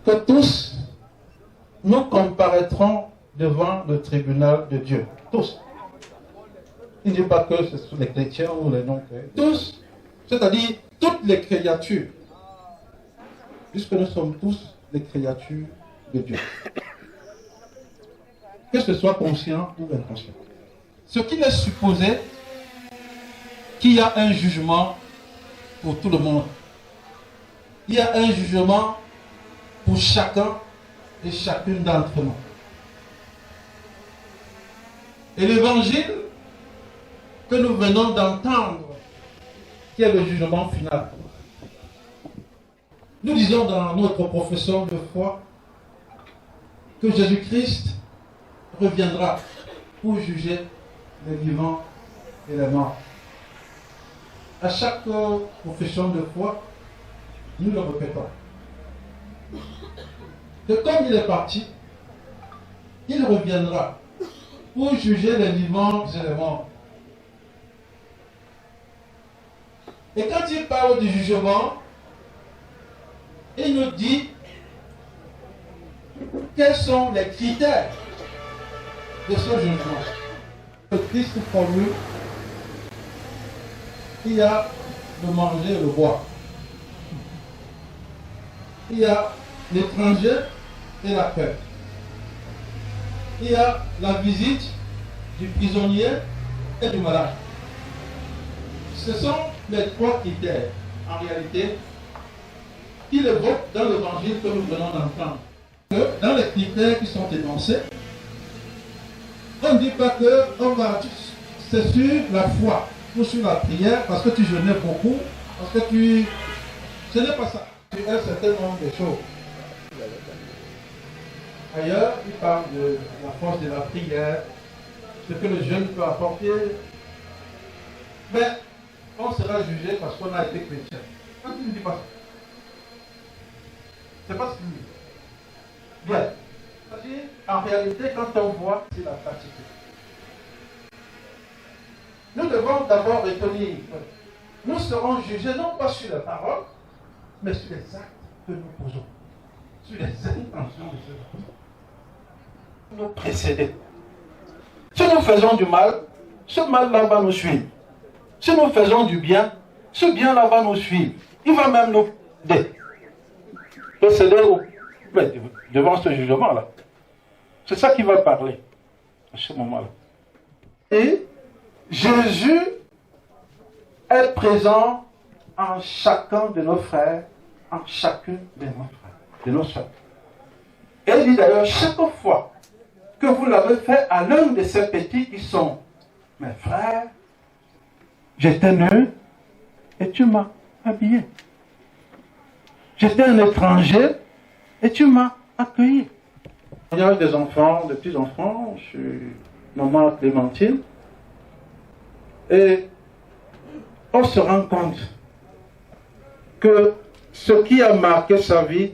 que tous nous comparaîtrons devant le tribunal de Dieu. Tous. Il ne dit pas que ce sont les chrétiens ou les non-chrétiens. Tous, c'est-à-dire toutes les créatures. Puisque nous sommes tous les créatures de Dieu. Que ce soit conscient ou inconscient. Ce qui est supposé qu'il y a un jugement pour tout le monde. Il y a un jugement pour chacun et chacune d'entre nous. Et l'évangile que nous venons d'entendre, qui est le jugement final. Nous disons dans notre profession de foi que Jésus-Christ reviendra pour juger les vivants et les morts. À chaque profession de foi, nous le répétons. Que comme il est parti, il reviendra pour juger les vivants et les morts. Et quand il parle du jugement, il nous dit quels sont les critères de ce jugement. Le Christ formule, il y a le manger et le boire. Il y a l'étranger et la paix. Il y a la visite du prisonnier et du malade. Ce sont les trois critères, en réalité, qu'il évoque dans l'évangile que nous venons d'entendre. Dans les critères qui sont énoncés, on ne dit pas que c'est sur la foi ou sur la prière, parce que tu jeûnais beaucoup, parce que tu... Ce n'est pas ça. Tu as un certain nombre de choses. Ailleurs, il parle de la force de la prière, ce que le jeûne peut apporter. Mais on sera jugé parce qu'on a été chrétien. Quand il ne dit pas ça, c'est pas ce qu'il dit. Bien. C'est-à-dire, en réalité, quand on voit, c'est la pratique. Nous devons d'abord retenir que nous serons jugés non pas sur la parole, mais sur les actes que nous posons, sur les intentions de ceux qui nous précéder. Si nous faisons du mal, ce mal-là va nous suivre. Si nous faisons du bien, ce bien-là va nous suivre. Il va même nous précéder devant ce jugement-là. C'est ça qui va parler à ce moment-là. Et Jésus est présent en chacun de nos frères, en chacune de nos frères, de nos soeurs. Et il dit d'ailleurs, chaque fois que vous l'avez fait à l'un de ces petits qui sont mes frères, j'étais nu et tu m'as habillé. J'étais un étranger et tu m'as accueilli. Il y a des enfants, des petits-enfants, je suis maman Clémentine, et on se rend compte que ce qui a marqué sa vie,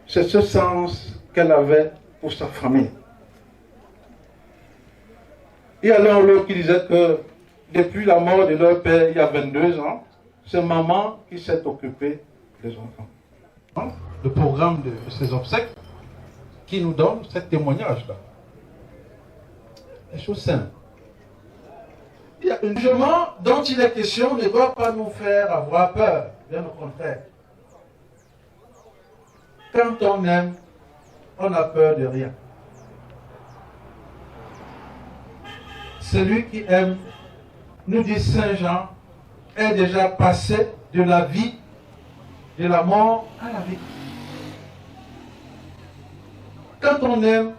c'est ce sens qu'elle avait pour sa famille. Il y a l'un ou l'autre qui disait que depuis la mort de leur père, il y a 22 ans, c'est maman qui s'est occupée des enfants. Le programme de ces obsèques qui nous donne ce témoignage-là. Les choses simples. Il y a un jugement dont il est question ne doit pas nous faire avoir peur, bien au contraire. Quand on aime, on n'a peur de rien. Celui qui aime, nous dit Saint Jean, est déjà passé de la vie, de la mort à la vie. Quand on aime,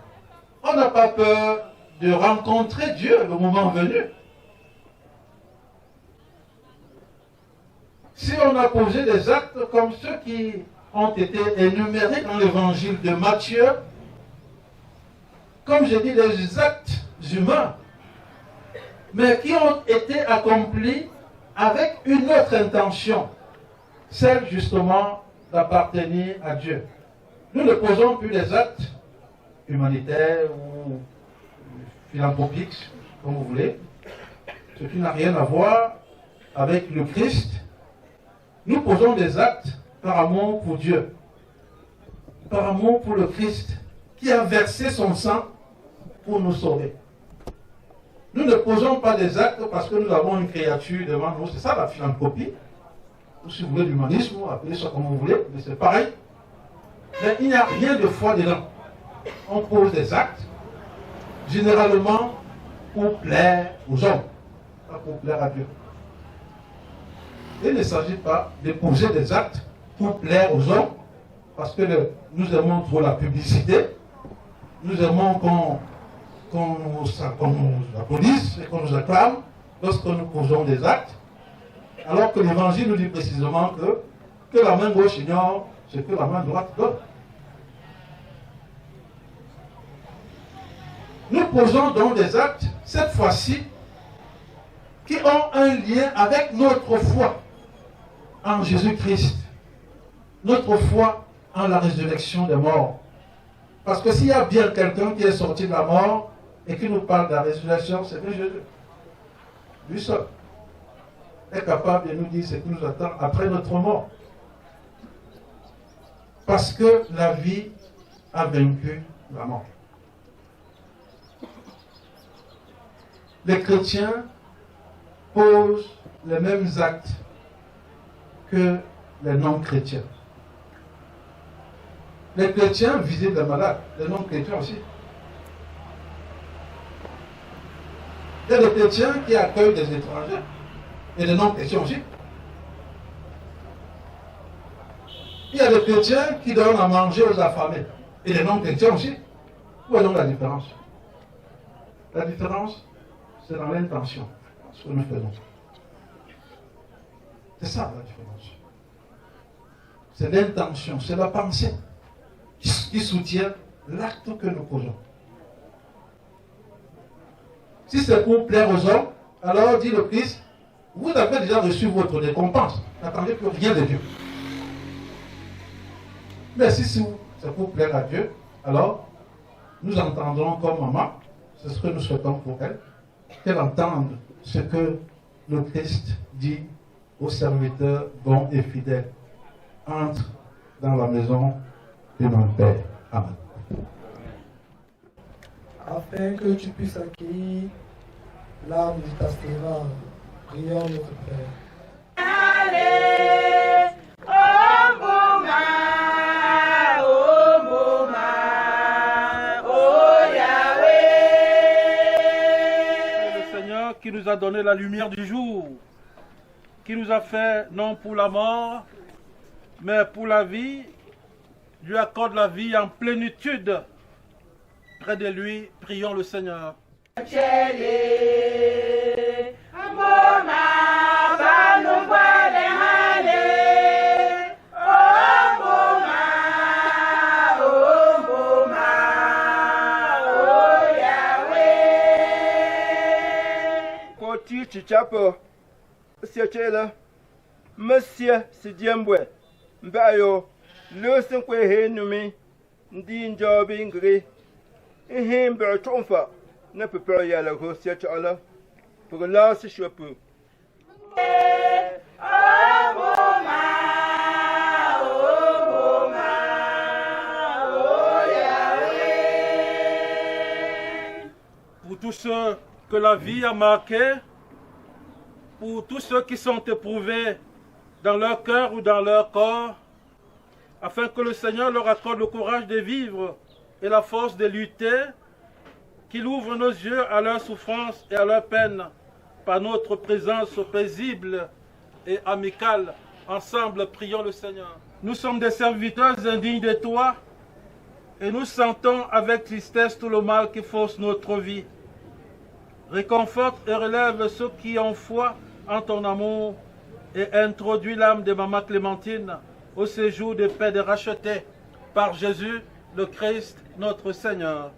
on n'a pas peur de rencontrer Dieu le moment venu. Si on a posé des actes comme ceux qui ont été énumérés dans l'évangile de Matthieu, comme je dis, des actes humains, mais qui ont été accomplis avec une autre intention, celle justement d'appartenir à Dieu. Nous ne posons plus des actes humanitaires ou philanthropiques, comme vous voulez, ce qui n'a rien à voir avec le Christ. Nous posons des actes par amour pour Dieu. par amour pour le Christ qui a versé son sang pour nous sauver. Nous ne posons pas des actes parce que nous avons une créature devant nous. C'est ça la philanthropie. Ou si vous voulez l'humanisme, appelez ça comme vous voulez, mais c'est pareil. Mais il n'y a rien de foi dedans. On pose des actes, généralement pour plaire aux hommes, pas pour plaire à Dieu. Il ne s'agit pas de poser des actes pour plaire aux hommes, parce que nous aimons trop la publicité, nous aimons qu'on nous applaudisse et qu'on nous acclame lorsque nous posons des actes, alors que l'Évangile nous dit précisément que la main gauche ignore ce que la main droite donne. Nous posons donc des actes, cette fois-ci, qui ont un lien avec notre foi en Jésus-Christ, notre foi en la résurrection des morts. Parce que s'il y a bien quelqu'un qui est sorti de la mort et qui nous parle de la résurrection, c'est bien Jésus. Lui seul est capable de nous dire ce qui nous attend après notre mort. Parce que la vie a vaincu la mort. Les chrétiens posent les mêmes actes que les non-chrétiens. Les chrétiens visitent les malades, les non-chrétiens aussi. Il y a des chrétiens qui accueillent des étrangers et des non-chrétiens aussi. Il y a des chrétiens qui donnent à manger aux affamés et des non-chrétiens aussi. Où est donc la différence? La différence, c'est dans l'intention, ce que nous faisons. C'est ça la différence. C'est l'intention, c'est la pensée qui soutient l'acte que nous posons. Si c'est pour plaire aux hommes, alors dit le Christ, vous avez déjà reçu votre récompense. N'attendez plus rien de Dieu. Mais si c'est pour plaire à Dieu, alors nous entendrons comme maman, c'est ce que nous souhaitons pour elle, qu'elle entende ce que le Christ dit aux serviteurs bons et fidèles. Entre dans la maison de mon Père. Amen. Afin que tu puisses accueillir l'âme de ta servante, prions notre Père. Allez, oh Mouma, oh Yahweh. Le Seigneur qui nous a donné la lumière du jour, qui nous a fait non pour la mort, mais pour la vie, lui accorde la vie en plénitude. Près de lui, prions le Seigneur. Koti chichapo, siachela, monsieur sidiembwe. Mbayo, le senkwe he numi, ndi njobi ngri, ihe mbere chonfa, ne peut pas y aller au siachela, pour là se choper. Pour tous ceux que la vie a marqués, pour tous ceux qui sont éprouvés dans leur cœur ou dans leur corps, afin que le Seigneur leur accorde le courage de vivre et la force de lutter, qu'il ouvre nos yeux à leur souffrance et à leur peine par notre présence paisible et amicale. Ensemble, prions le Seigneur. Nous sommes des serviteurs indignes de toi et nous sentons avec tristesse tout le mal qui fausse notre vie. Réconforte et relève ceux qui ont foi en ton amour et introduis l'âme de Maman Clémentine au séjour de paix de rachetés par Jésus, le Christ, notre Seigneur.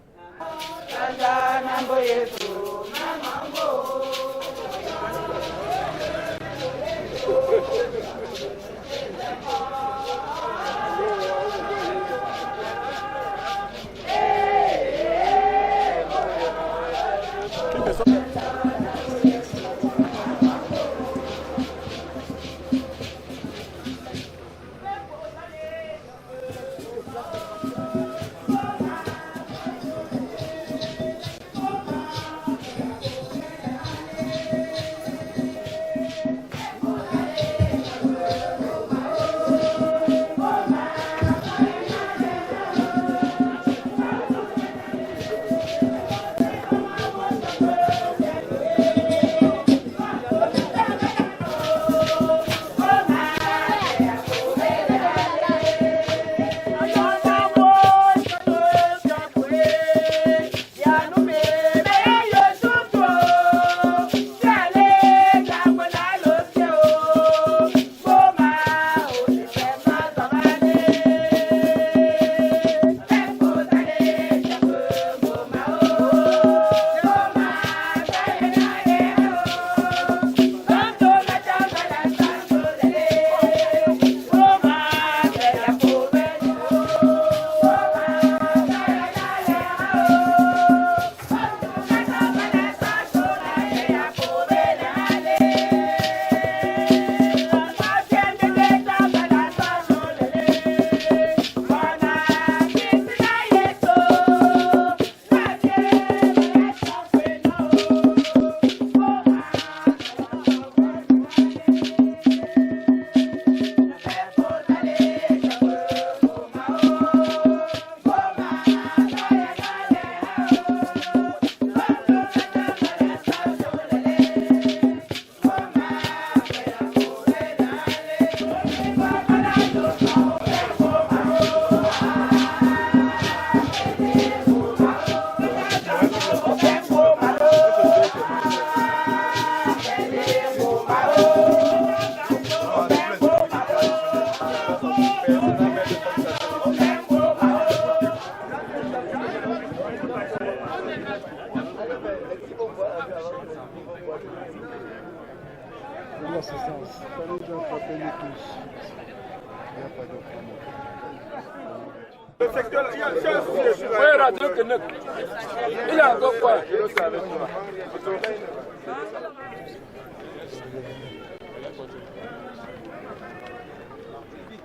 Invitez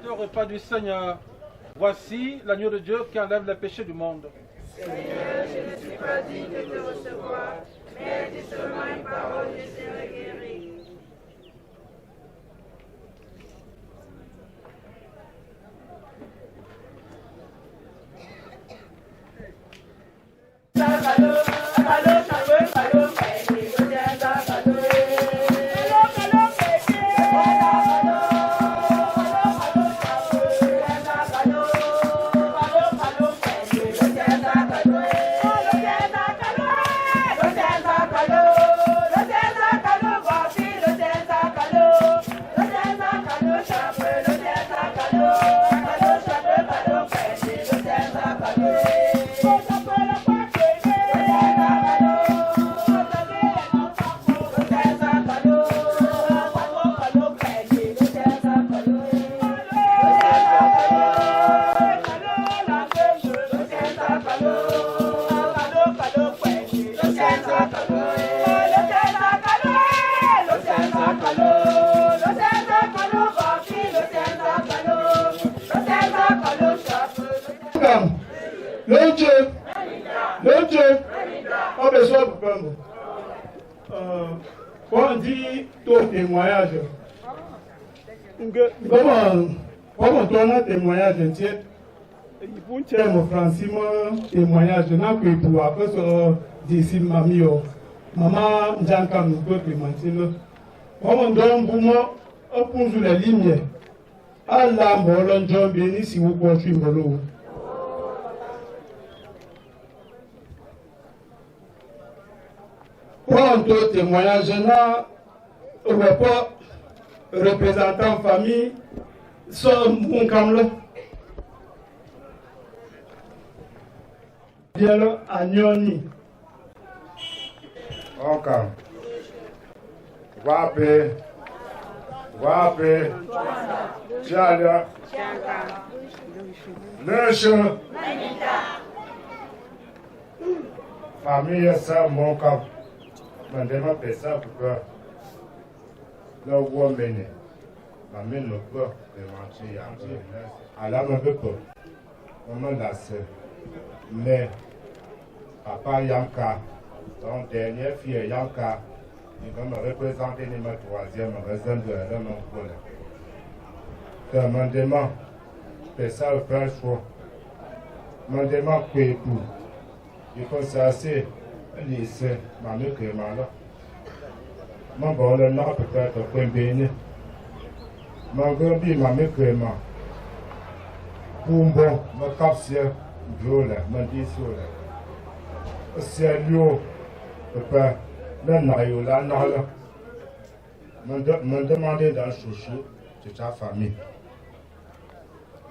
au repas du Seigneur. Voici l'agneau de Dieu qui enlève les péchés du monde. Seigneur, je ne suis pas digne de te recevoir, mais dis seulement une parole, je serai guéri. On dit ton témoignage. Comment ton témoignage c'est mon franchement témoignage n'a que pour après ce d'ici mamio maman j'entends nous témoigner comment donc pour moi pour jouer la ligne Allah molon John béni si vous continuez molo pour ton témoignage n'a pas représentant famille son mon camlo Diallo Agnoni. Encore. Wape. Tchala. Nation. Famille, ça, mon camp. Mandema pesa pourquoi. Le woman. Ma mère ne peut pas mentir. Elle a un peu peur. Maman l'a sait. Mais papa Yanka, son dernière fille Yanka, il va me représenter ma troisième raison de la même problème. Demandez-moi, c'est ça le premier choix. Demandez-moi quoi pour. Il faut s'asseoir, laisser ma mère qui est malade. Mon bon, le nord peut-être point béni. Mon grand-père, ma mère qui est malade. Pour bon, me capter. Jola, Mandisula. C'est lui, papa, le naïo, la nala. Me demander d'un chouchou de ta famille.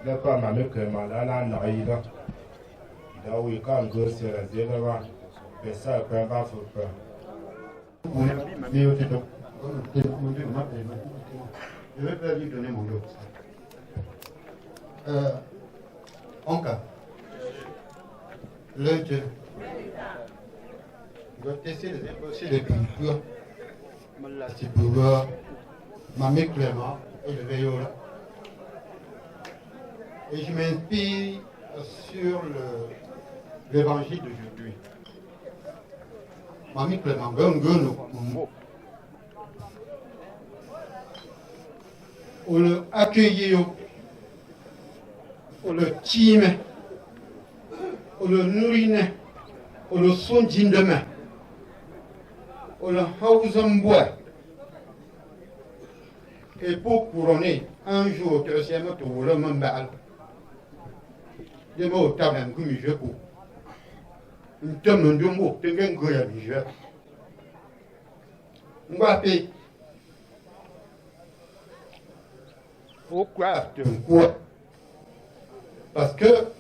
Le pas ma mère que malade, la naïda. Là où il quand go sur la zéro, et ça, quand pas faut pas. Je vais pas lui donner mon lot. Encore. Le Dieu. Je vais tester les impossibles de culture. C'est pour Mamie Clément et le Veyola. Et je m'inspire sur l'évangile d'aujourd'hui. Mamie Clément, on le accueillit, on le time. On le nourrit, on le soigne demain, on le house en bois. Et pour couronner, un jour, tu sais, tu voulais me battre. Des mots, tu as même comme je peux. Une tonne de mots, tu as un gros ami. On va payer. Pourquoi tu me crois? Parce que,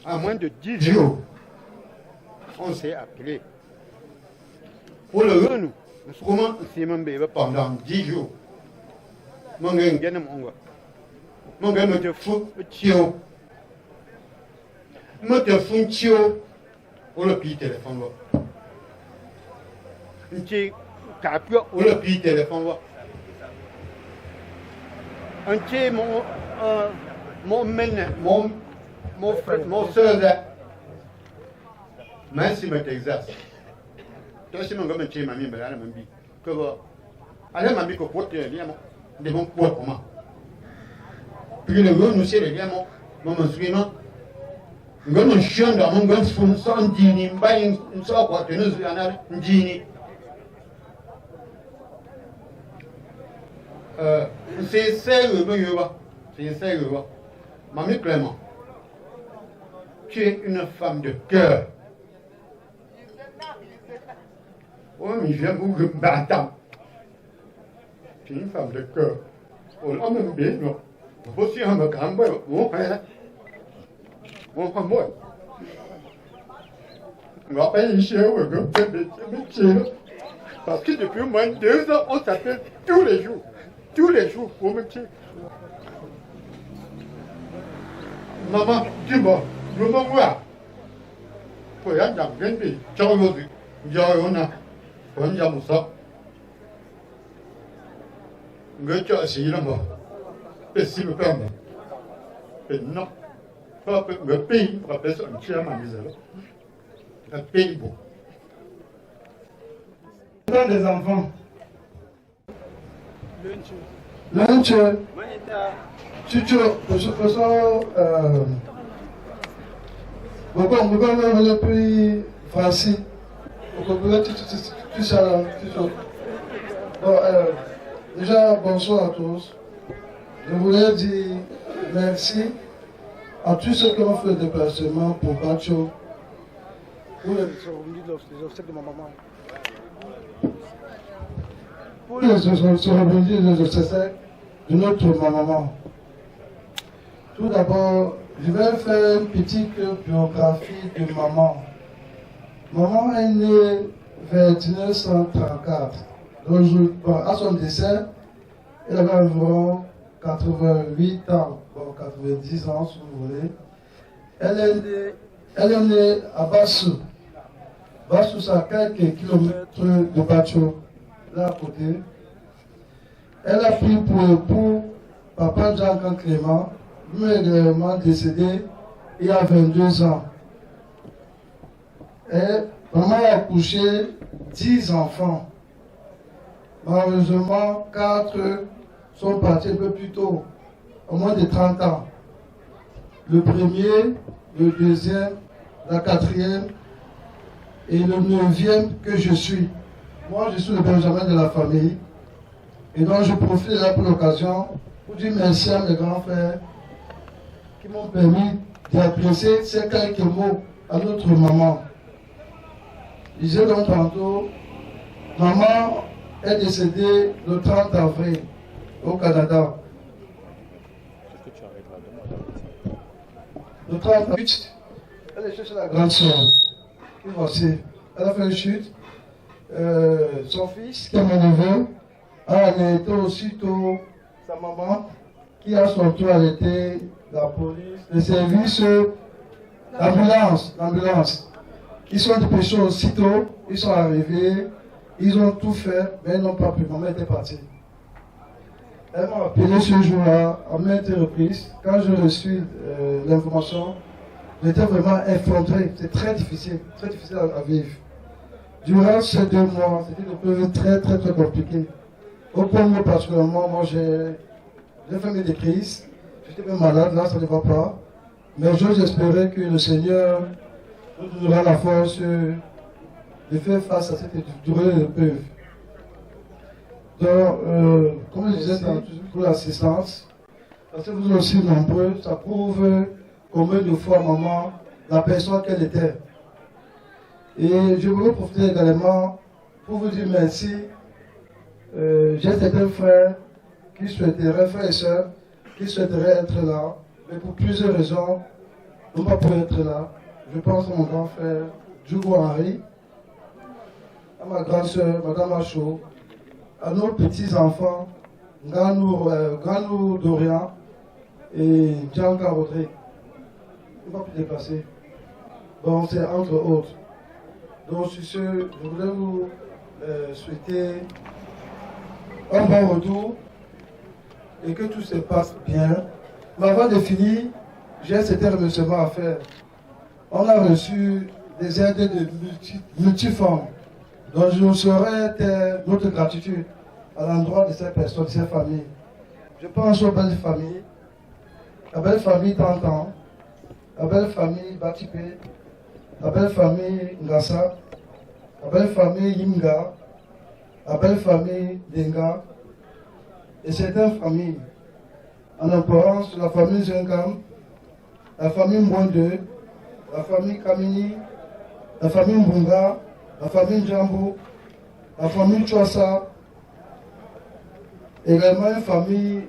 à moins de 10 jours, on s'est appelé. Pour le renou, nous sommes pendant 10 jours. Mon gars, je fou, me te funcio ou le pays téléphone. Tu capes ou le pays téléphone. Tu mon frère, mon soeur, même si je t'exerce. Tu sais, mon gars, tu m'as mis à la même vie. Que va. Allez, ma vie, que pour te dire, de mon poids pour moi. Puis le gars, nous, c'est le gars, mon instrument. Nous, chien dans mon gars, sans dîner, pas une sorte quoi, que nous, un dîner. C'est sérieux, c'est sérieux. Mamie Clément, tu es une femme de cœur. Oh, mais je viens vous battre. Tu es une femme de cœur. On l'a même bien, non? Vous aussi, on me calme, mon frère. Mon frère, moi. On va pas y chier, on va pas y parce que depuis au moins 2 ans, on s'appelle tous les jours. Tous les jours, pour me tuer. Maman, dis-moi, je me vois. Pour y aller dans le pays, tu as vu. Il y a un on y a mon sang. Je suis là, moi. Et si le père me non, pas le pays, pour appeler ça un tiers, ma misère. Un pays beau. Des enfants. Lunch, tu de toute façon, beaucoup plus Francis, tout ça, bon, déjà, bonsoir à tous. Je voulais dire merci à tous ceux qui ont fait le déplacement pour Bacho. Pour les obsèques de ma maman. Pour les obsèques de notre maman. Tout d'abord, je vais faire une petite biographie de maman. Maman est née vers 1934. Donc, à son décès, elle avait environ 88 ans, bon, 90 ans si vous voulez. Elle est née à Bassou. Bassou, c'est à quelques kilomètres de Bacho, là à côté. Elle a pris pour époux Papa Jean Clément, lui est également décédé il y a 22 ans. Et maman a accouché 10 enfants. Malheureusement, 4 sont partis un peu plus tôt, au moins de 30 ans. Le premier, le deuxième, la quatrième et le 9e que je suis. Moi, je suis le Benjamin de la famille. Et donc, je profite de là pour l'occasion pour dire merci à mes grands frères qui m'ont permis d'apprécier ces quelques mots à notre maman. Je disais donc tantôt, maman est décédée le 30 avril au Canada. Le 30 avril, elle est chez la grande soeur. Voici, elle a fait une chute. Son fils, qui est mon neveu, a arrêté aussitôt sa maman, qui a son tour arrêté la police, les services d'ambulance. Ils sont dépêchés aussitôt, ils sont arrivés, ils ont tout fait, mais ils n'ont pas pu. Maman était partie. Elle m'a appelé ce jour-là, à maintes reprises. Quand je reçus l'information, j'étais vraiment effondré. C'est très difficile à vivre. Durant ces 2 mois, c'était une période très compliquée. Au premier particulièrement, moi j'ai fait mes crises. J'étais même malade, là ça ne va pas. Mais j'ose espérer que le Seigneur nous donnera la force de faire face à cette durée de l'épreuve. Donc, comme je disais pour l'assistance, parce que vous êtes aussi nombreux, ça prouve combien de fois maman, la personne qu'elle était. Et je voulais profiter également pour vous dire merci. J'ai certains frères qui souhaiteraient, frères et sœurs, qui souhaiteraient être là, mais pour plusieurs raisons, n'ont pas pu être là. Je pense à mon grand frère, Djougou Henri, à ma grande sœur, Madame Acho, à nos petits-enfants, Ganou Dorian et Djanka Rodrigue. Ils ne vont pas pu dépasser. Bon, c'est entre autres. Donc, sur ce, je voudrais vous souhaiter un bon retour et que tout se passe bien. Mais avant de finir, j'ai certains remerciements à faire. On a reçu des aides de multiformes. Donc, je vous saurais notre gratitude à l'endroit de ces personnes, de ces familles. Je pense aux belles familles, la belle famille Tantan, la belle famille Batipé, la belle famille Ngassa, la belle famille Yimga, la belle famille Denga, et certaines familles, en l'occurrence la famille Zengam, la famille Mwende, la famille Kamini, la famille Mbunga, la famille Djambo, la famille Chouassa, également une famille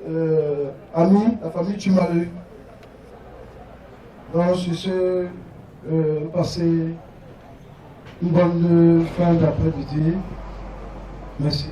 amie, la famille Tumalu. Donc, sur ce, passez une bonne fin d'après-midi. Merci.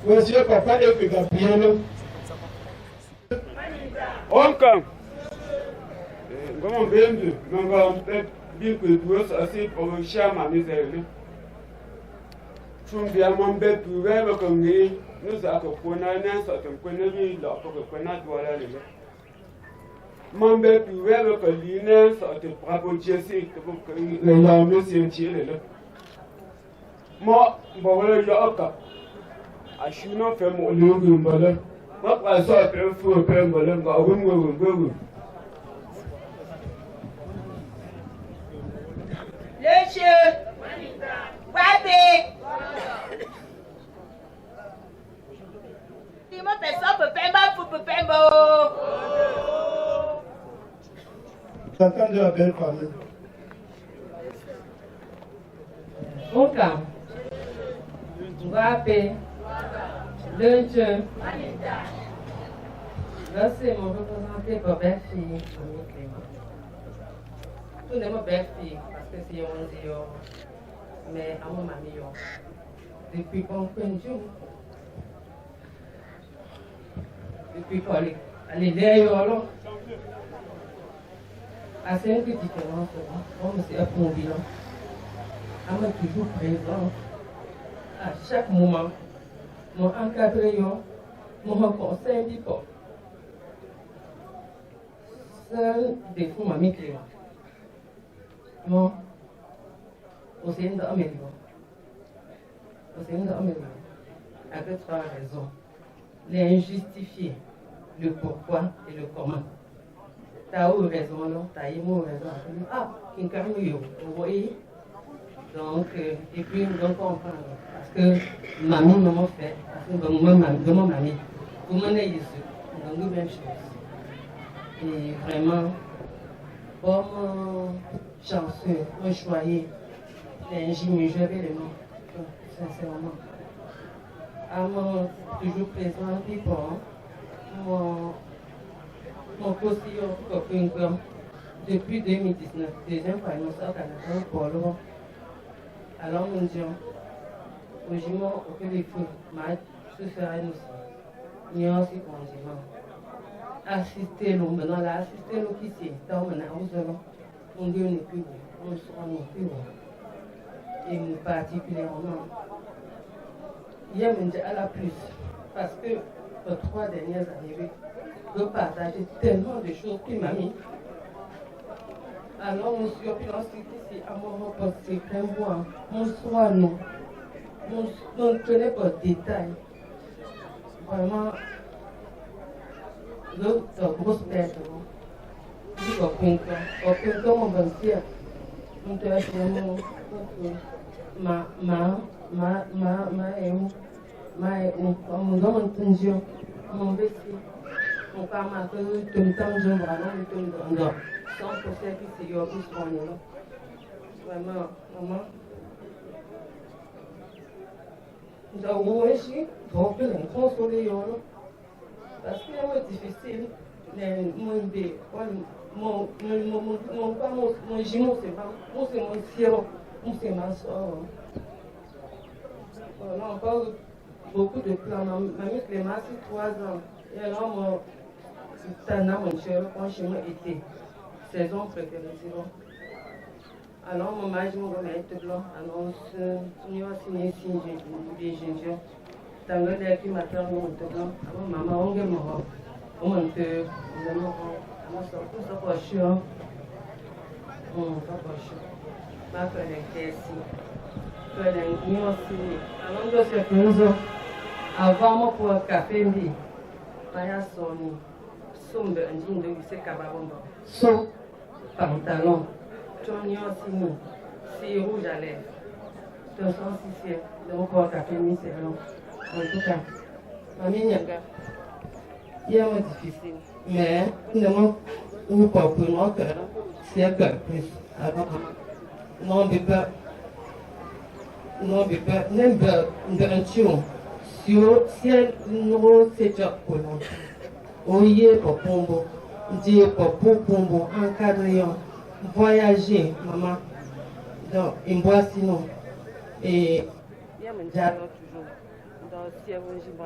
Monsieur Papa et Gabriel. Onkan. Comment bien de bien que tu es assez pour le chama misère. Tu viens mon bébé pour voir comme nous avons connu un certain connu là pour que connaître voilà les. Mon bébé pour voir que l'île sorte bravo Jesse pour que les hommes s'y là. Moi, bon voilà il I should not feel more living, but what I saw a pair for a pair, but I'm going to go. Monsieur, Papi, il m'a fait ça pour Pemba. J'entends de la belle famille. Ok. Papi. Lunch. Là, c'est mon représenté pour belle-fille. Tout n'est pas belle-fille, parce que c'est on dit, mais à mon mamie, depuis qu'on connaît, depuis qu'on est là, à c'est une petite différence, on me sait un bilan. On est toujours présent à chaque moment. Mon encadré, mon conseil dit quoi. Seul défaut, ma micro. Non, au sein de l'Amérique. Au sein de l'Amérique. Avec trois raisons. L'injustifié, le pourquoi et le comment. T'as eu raison, non? T'as eu raison. Ah, qui incarne vous voyez? Donc, et puis, on comprend. Parce que mamie m'a fait, parce que mon mamie, vous m'en ici, on a eu même chose. Et vraiment, bon, chanceux, moi choyé, l'ingénieur, je vais le nom, sincèrement. Toujours présent, puis bon, mon postillon, copain, depuis 2019, deuxième fois, nous sommes au Canada, pour l'eau. Alors, nous disons, au jument, au téléphone, je suis faire un aussi. Nous avons aussi condiment. Assister l'homme, maintenant, là, assister l'officier, dans mon house, on dit, on n'est plus bon, on n'est plus bon. Et particulièrement, hier, on dit à la plus, parce que les 3 dernières années, je partageais tellement de choses qui m'a mis. Alors, monsieur, c'est à mon c'est qu'un bois. Mon soir, non. On ne connaît pas de détails. Vraiment, l'autre, grosse bête. Je dis au printemps, mon bon ciel. On te laisse vraiment. Mon don, mon bébé. Mon père m'a fait tout le temps, je vraiment tout le temps. Sans procès, puis c'est yo, puis c'est là. Vraiment, maman. Nous avons réussi, trop peu de consoler, parce que c'est difficile. Mon jumeau, c'est pas. Moi, c'est mon sirop. Moi, c'est ma soeur. On a encore beaucoup de plans. Mamie Clément, c'est 3 ans. Et alors, mon cher, quand chez moi était saison préférée. Alors, mon mari, mon remettre blanc, annonce, nous avons signé des gingembre. Tant que les filles m'attendent, mon blanc, maman, on est mort. On monte, on sort tout ça pour chier. On va pas chier. Ma fenêtre ici. Nous aussi. Alors, nous sommes 15 ans. Avant, moi, pour un café, Maya Sony, sombre, un jean de lycée Kababomba. Son pantalon, Tony aussi, c'est rouge à lèvres. 206, donc on a café, c'est long. En tout cas, mamie Nyaga, il y a un difficile. Mais, nous ne pouvons pas faire, c'est un peu plus. Non, bébé, même un tuyau. Si elle nous fait pour nous, oyer pour pombo, dire pour pombo, encadrer, voyager, maman. Donc, il boit sinon. Et il y a un dialogue toujours. Donc, si elle veut, je me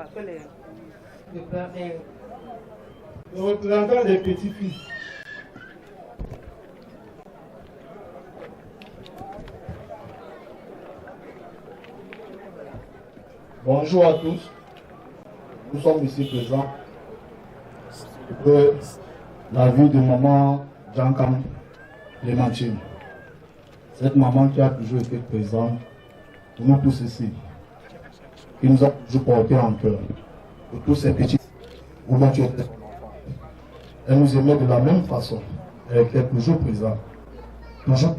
rappelle. Le représentant des petits-fils. Bonjour à tous. Nous sommes ici présents pour la vie de maman Jankam Clémentine. Cette maman qui a toujours été présente pour nous tous ici, qui nous a toujours porté en cœur. Pour tous ces petits où tu étais. Elle nous aimait de la même façon. Elle était toujours présente. Toujours